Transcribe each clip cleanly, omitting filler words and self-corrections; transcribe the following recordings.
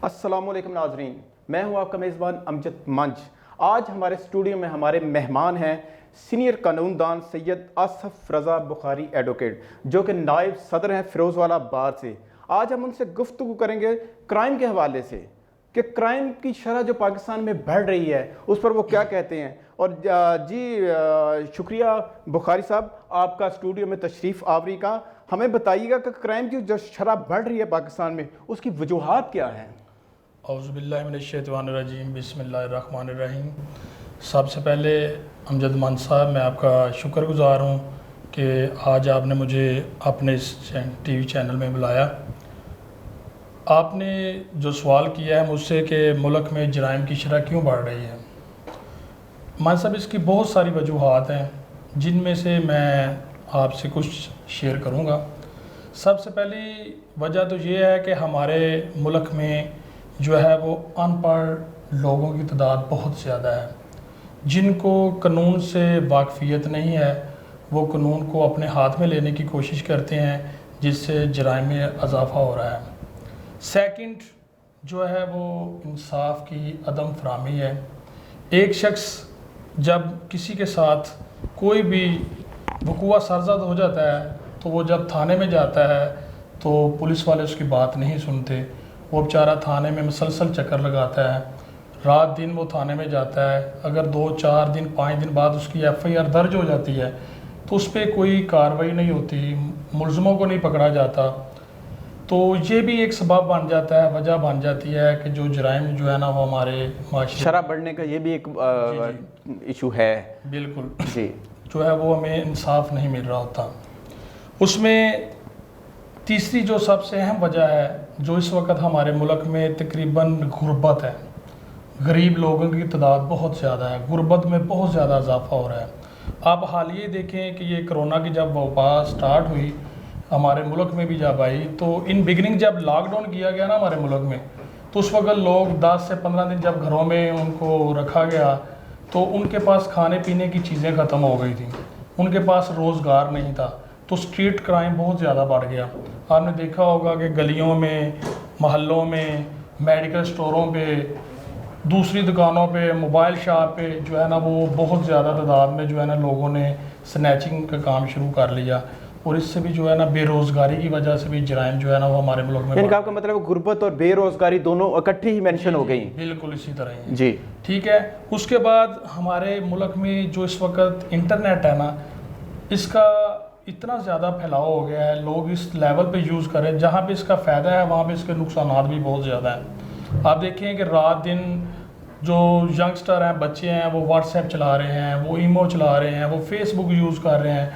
السلام علیکم ناظرین، میں ہوں آپ کا میزبان امجد منج۔ آج ہمارے اسٹوڈیو میں ہمارے مہمان ہیں سینئر قانون دان سید آصف رضا بخاری ایڈوکیٹ، جو کہ نائب صدر ہیں فیروز والا بار سے۔ آج ہم ان سے گفتگو کریں گے کرائم کے حوالے سے کہ کرائم کی شرح جو پاکستان میں بڑھ رہی ہے اس پر وہ کیا کہتے ہیں۔ اور شکریہ بخاری صاحب آپ کا اسٹوڈیو میں تشریف آوری کا۔ ہمیں بتائیے گا کہ کرائم کی جو شرح بڑھ رہی ہے پاکستان میں اس کی وجوہات کیا ہیں؟ اعوذ باللہ من الشیطان الرجیم، بسم اللہ الرحمن الرحیم۔ سب سے پہلے امجد مان صاحب، میں آپ کا شکر گزار ہوں کہ آج آپ نے مجھے اپنے اس ٹی وی چینل میں بلایا۔ آپ نے جو سوال کیا ہے مجھ سے کہ ملک میں جرائم کی شرح کیوں بڑھ رہی ہے، مان صاحب اس کی بہت ساری وجوہات ہیں جن میں سے میں آپ سے کچھ شیئر کروں گا۔ سب سے پہلی وجہ تو یہ ہے کہ ہمارے ملک میں جو ہے وہ ان پڑھ لوگوں کی تعداد بہت زیادہ ہے، جن کو قانون سے واقفیت نہیں ہے۔ وہ قانون کو اپنے ہاتھ میں لینے کی کوشش کرتے ہیں، جس سے جرائم میں اضافہ ہو رہا ہے۔ سیکنڈ جو ہے وہ انصاف کی عدم فراہمی ہے۔ ایک شخص جب کسی کے ساتھ کوئی بھی وقوع سرزد ہو جاتا ہے تو وہ جب تھانے میں جاتا ہے تو پولیس والے اس کی بات نہیں سنتے۔ وہ بیچارہ تھانے میں مسلسل چکر لگاتا ہے، رات دن وہ تھانے میں جاتا ہے۔ اگر 2 4 دن 5 دن بعد اس کی FIR درج ہو جاتی ہے تو اس پہ کوئی کارروائی نہیں ہوتی، ملزموں کو نہیں پکڑا جاتا۔ تو یہ بھی ایک سبب بن جاتا ہے، وجہ بن جاتی ہے کہ جو جرائم جو ہے نا وہ ہمارے معاشرے شرح بڑھنے کا یہ بھی ایک ایشو ہے۔ بالکل جی، جو ہے وہ ہمیں انصاف نہیں مل رہا ہوتا۔ اس میں تیسری جو سب سے اہم وجہ ہے جو اس وقت ہمارے ملک میں تقریباً غربت ہے۔ غریب لوگوں کی تعداد بہت زیادہ ہے، غربت میں بہت زیادہ اضافہ ہو رہا ہے۔ آپ حالیہ دیکھیں کہ یہ کرونا کی جب وبا سٹارٹ ہوئی ہمارے ملک میں بھی جب آئی تو ان بگننگ جب لاک ڈاؤن کیا گیا نا ہمارے ملک میں، تو اس وقت لوگ 10 سے 15 دن جب گھروں میں ان کو رکھا گیا تو ان کے پاس کھانے پینے کی چیزیں ختم ہو گئی تھیں، ان کے پاس روزگار نہیں تھا، تو اسٹریٹ کرائم بہت زیادہ بڑھ گیا۔ آپ نے دیکھا ہوگا کہ گلیوں میں، محلوں میں، میڈیکل سٹوروں پہ، دوسری دکانوں پہ، موبائل شاپ پہ جو ہے نا وہ بہت زیادہ تعداد میں جو ہے نا لوگوں نے سنیچنگ کا کام شروع کر لیا، اور اس سے بھی جو ہے نا بے روزگاری کی وجہ سے بھی جرائم جو ہے نا وہ ہمارے ملک میں یعنی کہ آپ کا مطلب غربت اور بے روزگاری دونوں اکٹھی ہی مینشن ہو گئی؟ بالکل اسی طرح ہی جی ٹھیک ہے۔ اس کے بعد ہمارے ملک میں جو اس وقت انٹرنیٹ ہے نا، اس کا اتنا زیادہ پھیلاؤ ہو گیا ہے، لوگ اس لیول پہ یوز کر رہے ہیں، جہاں پہ اس کا فائدہ ہے وہاں پہ اس کے نقصانات بھی بہت زیادہ ہیں۔ آپ دیکھیں کہ رات دن جو ینگسٹر ہیں، بچے ہیں، وہ واٹس ایپ چلا رہے ہیں، وہ ایمو چلا رہے ہیں، وہ فیس بک یوز کر رہے ہیں،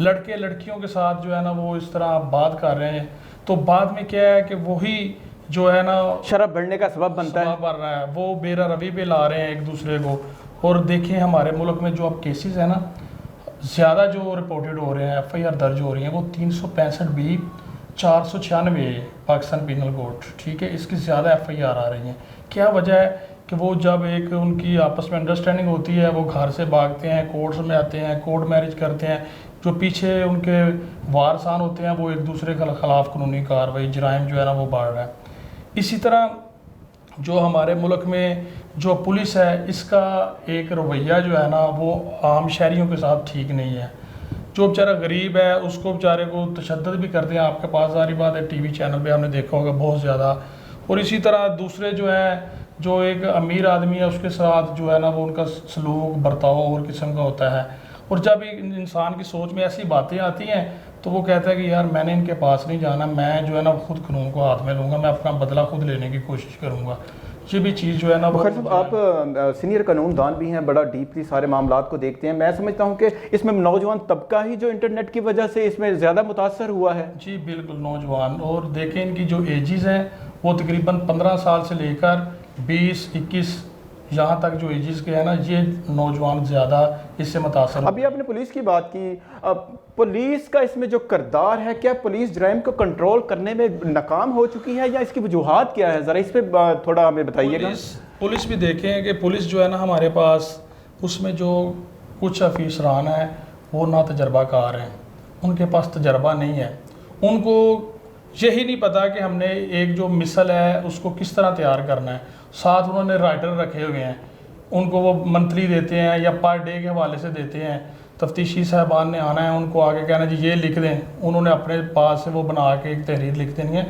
لڑکے لڑکیوں کے ساتھ جو ہے نا وہ اس طرح بات کر رہے ہیں، تو بعد میں کیا ہے کہ وہی جو ہے نا شرح بڑھنے کا سبب بنتا ہے، سبب بن رہا ہے، وہ بے روی پہ لا رہے ہیں ایک دوسرے کو۔ اور دیکھیں ہمارے ملک میں جو اب کیسز ہیں نا زیادہ جو رپورٹڈ ہو رہے ہیں، FIR درج ہو رہی ہیں، وہ 365B 496 پاکستان پینل کوڈ، ٹھیک ہے، اس کی زیادہ FIR آ رہی ہیں۔ کیا وجہ ہے کہ وہ جب ایک ان کی آپس میں انڈرسٹینڈنگ ہوتی ہے، وہ گھر سے بھاگتے ہیں، کورٹس میں آتے ہیں، کورٹ میرج کرتے ہیں، جو پیچھے ان کے وارثان ہوتے ہیں وہ ایک دوسرے کے خلاف قانونی کارروائی، جرائم جو ہے نا وہ بڑھ رہا ہے۔ اسی طرح جو ہمارے ملک میں جو پولیس ہے، اس کا ایک رویہ جو ہے نا وہ عام شہریوں کے ساتھ ٹھیک نہیں ہے۔ جو بیچارہ غریب ہے اس کو بیچارے کو تشدد بھی کرتے ہیں، آپ کے پاس ظاہری بات ہے ٹی وی چینل پہ آپ نے دیکھا ہوگا بہت زیادہ۔ اور اسی طرح دوسرے جو ہیں، جو ایک امیر آدمی ہے اس کے ساتھ جو ہے نا وہ ان کا سلوک برتاؤ اور قسم کا ہوتا ہے، اور جب ایک انسان کی سوچ میں ایسی باتیں آتی ہیں تو وہ کہتا ہے کہ یار میں نے ان کے پاس نہیں جانا، میں جو ہے نا خود قانون کو ہاتھ میں لوں گا، میں اپنا بدلہ خود لینے کی کوشش کروں گا۔ یہ بھی چیز جو ہے نا بخاری صاحب آپ سینئر قانون دان بھی ہیں، بڑا ڈیپلی سارے معاملات کو دیکھتے ہیں، میں سمجھتا ہوں کہ اس میں نوجوان طبقہ ہی جو انٹرنیٹ کی وجہ سے اس میں زیادہ متاثر ہوا ہے۔ جی بالکل، نوجوان، اور دیکھیں ان کی جو ایجز ہیں وہ تقریباً 15 سال سے لے کر 20 21 یہاں تک جو ایجز کے ہیں نا، یہ نوجوان زیادہ اس سے متاثر۔ ابھی آپ نے پولیس کی بات کی، پولیس کا اس میں جو کردار ہے، کیا پولیس جرائم کو کنٹرول کرنے میں ناکام ہو چکی ہے یا اس کی وجوہات کیا ہے؟ ذرا اس پہ تھوڑا ہمیں بتائیے گا۔ پولیس بھی دیکھیں کہ پولیس جو ہے نا ہمارے پاس اس میں جو کچھ افسران ہیں وہ نا تجربہ کار ہیں، ان کے پاس تجربہ نہیں ہے، ان کو یہی نہیں پتا کہ ہم نے ایک جو مثل ہے اس کو کس طرح تیار کرنا ہے. ساتھ انہوں نے رائٹر رکھے ہوئے ہیں, ان کو وہ منتھلی دیتے ہیں یا پر ڈے کے حوالے سے دیتے ہیں. تفتیشی صاحبان نے آنا ہے, ان کو آگے کہنا جی یہ لکھ دیں, انہوں نے اپنے پاس سے وہ بنا کے ایک تحریر لکھ دینی ہے.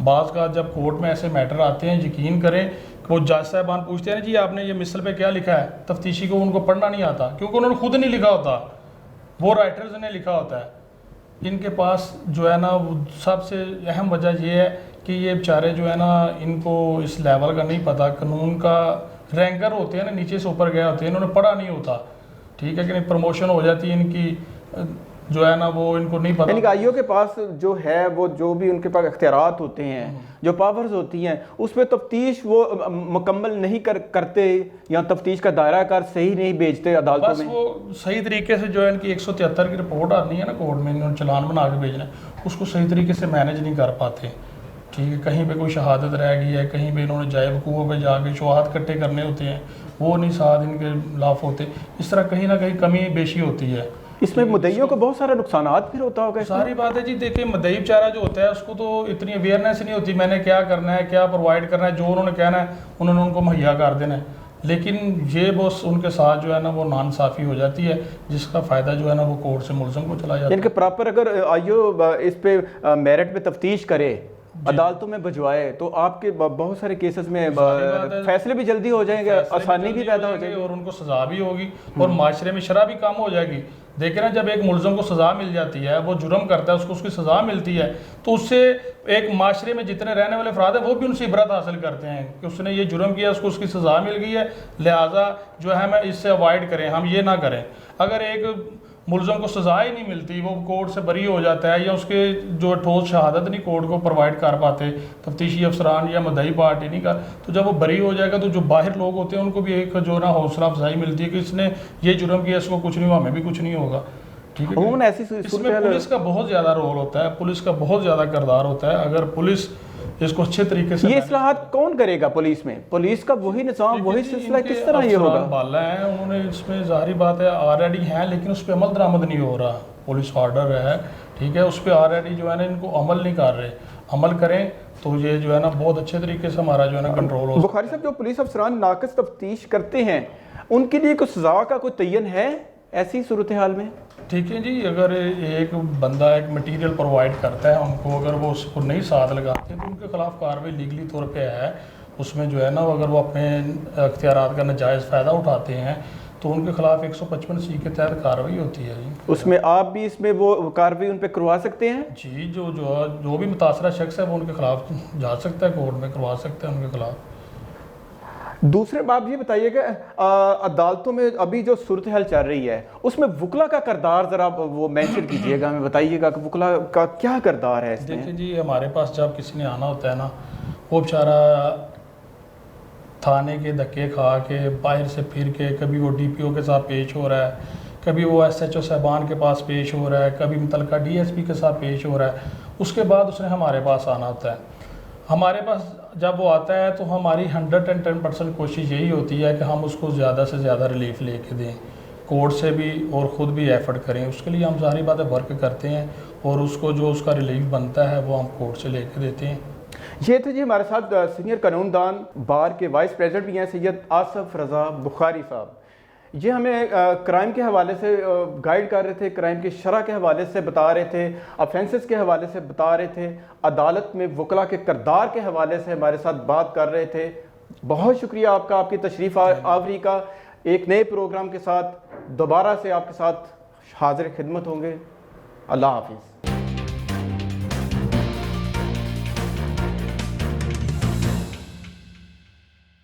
بعض کا جب کورٹ میں ایسے میٹر آتے ہیں, یقین کریں کہ وہ جج صاحبان پوچھتے ہیں جی آپ نے یہ مثل پہ کیا لکھا ہے, تفتیشی کو ان کو پڑھنا نہیں آتا کیونکہ انہوں نے خود نہیں لکھا ہوتا, وہ رائٹرز نے لکھا ہوتا ہے. ان کے پاس جو ہے نا وہ سب سے اہم وجہ یہ ہے کہ یہ بیچارے جو ہے نا ان کو اس لیول کا نہیں پتہ, قانون کا رینکر ہوتے ہیں نا, نیچے سے اوپر گئے ہوتے ہیں, انہوں نے پڑھا نہیں ہوتا, ٹھیک ہے کہ نہیں, پروموشن ہو جاتی ہے ان کی جو ہے نا وہ ان کو نہیں پتہ. یعنی کہ آئیو کے پاس جو ہے وہ جو بھی ان کے پاس اختیارات ہوتے ہیں, جو پاورز ہوتی ہیں, اس پہ تفتیش وہ مکمل نہیں کرتے یا تفتیش کا دائرہ کار صحیح نہیں بھیجتے عدالتوں بس میں. وہ صحیح طریقے سے جو ہے ان کی 173 کی رپورٹ آنی ہے نا کورٹ میں, انہوں نے چلان بنا کے بھیجنا ہے, اس کو صحیح طریقے سے مینیج نہیں کر پاتے, ٹھیک ہے. کہیں پہ کوئی شہادت رہ گئی ہے, کہیں پہ انہوں نے جائے وقوعوں پہ جا کے شواہد کٹھے کرنے ہوتے ہیں, وہ نہیں ساتھ ان کے لاف ہوتے, اس طرح کہیں نہ کہیں کمی بیشی ہوتی ہے. اس میں مدعیوں کو بہت سارا نقصانات پھر ہوتا ہوگا. ساری بات ہے جی, دیکھیں مدعی بیچارہ جو ہوتا ہے اس کو تو اتنی اویئرنیس نہیں ہوتی میں نے کیا کرنا ہے, کیا پرووائڈ کرنا ہے, جو انہوں نے کہنا ہے انہوں نے ان کو مہیا کر دینا ہے. لیکن یہ بس ان کے ساتھ جو ہے نا وہ ناانصافی ہو جاتی ہے, جس کا فائدہ جو ہے نا وہ کورٹ سے ملزم کو چلا جاتا ہے. یعنی کہ پراپر اگر آئیو اس پہ میرٹ پہ تفتیش کرے, عدالتوں میں بھجوائے, تو آپ کے بہت سارے کیسز میں فیصلے بھی جلدی ہو جائیں گے, آسانی بھی پیدا ہو جائے گی, اور ان کو سزا بھی ہوگی, اور معاشرے میں شرح بھی کم ہو جائے گی. دیکھیں نا جب ایک ملزم کو سزا مل جاتی ہے, وہ جرم کرتا ہے, اس کو اس کی سزا ملتی ہے, تو اس سے ایک معاشرے میں جتنے رہنے والے افراد ہیں وہ بھی ان سے عبرت حاصل کرتے ہیں کہ اس نے یہ جرم کیا, اس کی سزا مل گئی ہے, لہٰذا جو ہے ہمیں اس سے اوائڈ کریں, ہم یہ نہ کریں. اگر ایک ملزم کو سزا ہی نہیں ملتی, وہ کورٹ سے بری ہو جاتا ہے, یا اس کے جو ٹھوس شہادت نہیں کورٹ کو پرووائڈ کر پاتے تفتیشی افسران یا مدعی پارٹی نہیں کر, تو جب وہ بری ہو جائے گا تو جو باہر لوگ ہوتے ہیں ان کو بھی ایک جو نا حوصلہ افزائی ملتی ہے کہ اس نے یہ جرم کیا, اس کو کچھ نہیں ہوا, ہمیں بھی کچھ نہیں ہوگا. ٹھیک ہے, اس میں پولیس کا بہت زیادہ رول ہوتا ہے, پولیس کا بہت زیادہ کردار ہوتا ہے. اگر پولیس اس کو اچھے طریقے سے, یہ اصلاحات کون کرے گا پولیس میں, پولیس کا وہی نظام وہی سلسلہ کس طرح یہ ہوگا؟ بالا ہیں, انہوں نے اس میں ظاہری بات ہے آلریڈی ہیں, لیکن اس پہ عمل درآمد نہیں ہو رہا. پولیس آرڈر ہے, ٹھیک ہے, اس پہ آلریڈی جو ہے نا ان کو عمل نہیں کر رہے. عمل کریں تو یہ جو ہے نا بہت اچھے طریقے سے ہمارا جو ہے نا کنٹرول ہو. بخاری صاحب, جو پولیس افسران ناقص تفتیش کرتے ہیں ان کے لیے کوئی سزا کا کوئی تعین ہے ایسی صورتحال میں؟ ٹھیک ہے جی, اگر ایک بندہ ایک مٹیریل پرووائڈ کرتا ہے ان کو, اگر وہ اس کو نہیں ساتھ لگاتے تو ان کے خلاف کارروائی لیگلی طور پہ ہے. اس میں جو ہے نا اگر وہ اپنے اختیارات کا ناجائز فائدہ اٹھاتے ہیں تو ان کے خلاف 155C کے تحت کارروائی ہوتی ہے. جی اس میں آپ بھی اس میں وہ کارروائی ان پہ کروا سکتے ہیں؟ جی, جو بھی متاثرہ شخص ہے وہ ان کے خلاف جا سکتا ہے, کورٹ میں کروا سکتا ہے ان کے خلاف. دوسرے بات یہ بتائیے کہ عدالتوں میں ابھی جو صورتحال چل رہی ہے اس میں وکلا کا کردار ذرا وہ مینشن کیجئے گا, ہمیں بتائیے گا کہ وکلا کا کیا کردار ہے اس میں؟ دیکھیں جی, ہمارے پاس جب کسی نے آنا ہوتا ہے نا, وہ بیچارہ تھانے کے دھکے کھا کے باہر سے پھر کے, کبھی وہ DPO کے ساتھ پیش ہو رہا ہے, کبھی وہ SHO صاحبان کے پاس پیش ہو رہا ہے, کبھی متعلقہ DSP کے ساتھ پیش ہو رہا ہے, اس کے بعد اس نے ہمارے پاس آنا ہوتا ہے. ہمارے پاس جب وہ آتا ہے تو ہماری 110% کوشش یہی ہوتی ہے کہ ہم اس کو زیادہ سے زیادہ ریلیف لے کے دیں, کورٹ سے بھی اور خود بھی ایفرٹ کریں. اس کے لیے ہم ظاہری بات ہے ورک کرتے ہیں, اور اس کو جو اس کا ریلیف بنتا ہے وہ ہم کورٹ سے لے کے دیتے ہیں. یہ تھے جی ہمارے ساتھ سینئر قانون دان بار کے وائس پریزیڈنٹ بھی ہیں سید آصف رضا بخاری صاحب. یہ ہمیں کرائم کے حوالے سے گائیڈ کر رہے تھے, کرائم کی شرح کے حوالے سے بتا رہے تھے, افینسز کے حوالے سے بتا رہے تھے, عدالت میں وکلا کے کردار کے حوالے سے ہمارے ساتھ بات کر رہے تھے. بہت شکریہ آپ کا, آپ کی تشریف آوری کا. ایک نئے پروگرام کے ساتھ دوبارہ سے آپ کے ساتھ حاضر خدمت ہوں گے. اللہ حافظ.